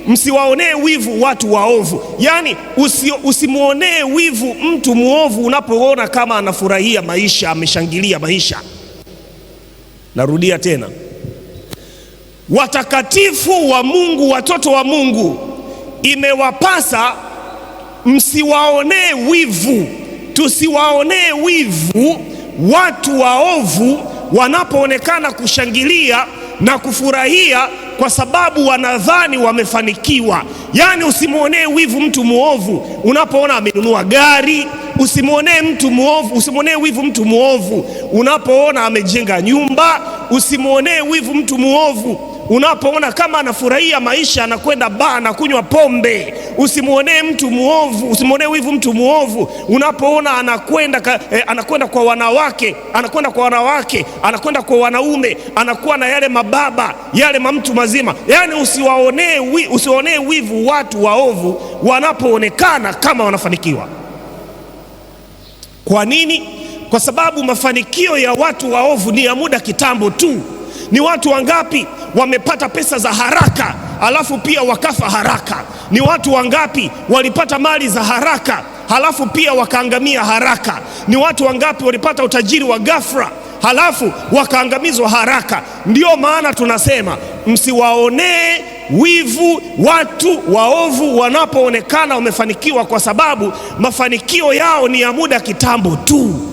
msiwaonee wivu watu waovu. Yani usimuonee wivu mtu muovu unapoona kama anafurahia maisha, ameshangilia maisha. Narudia tena, watakatifu wa Mungu, watoto wa Mungu, imewapasa msiwaonee wivu, tusiwaonee wivu watu waovu wanapoonekana kushangilia na kufurahia kwa sababu wanadhani wamefanikiwa. Yani usimuonee wivu mtu muovu unapoona amenunua gari. Usimuonee wivu mtu muovu unapoona amejenga nyumba. Usimuonee wivu mtu muovu unapoona kama anafurahia maisha, anakwenda baa na kunywa pombe. Usimuonee wivu mtu muovu unapoona anakwenda kwa wanawake, anakwenda kwa wanaume, anakuwa na yale mababa, yale mtu mazima. Yani usiwaonee wivu watu waovu wanapoonekana kama wanafanikiwa. Kwa nini? Kwa sababu mafanikio ya watu waovu ni ya muda kitambo tu. Ni watu wangapi wamepata pesa za haraka halafu pia wakafa haraka? Ni watu wangapi walipata mali za haraka halafu pia wakaangamia haraka? Ni watu wangapi walipata utajiri wa ghafla halafu wakaangamizwa haraka? Ndio maana tunasema msiwaonee wivu watu waovu wanapoonekana wamefanikiwa, kwa sababu mafanikio yao ni ya muda kitambo tu.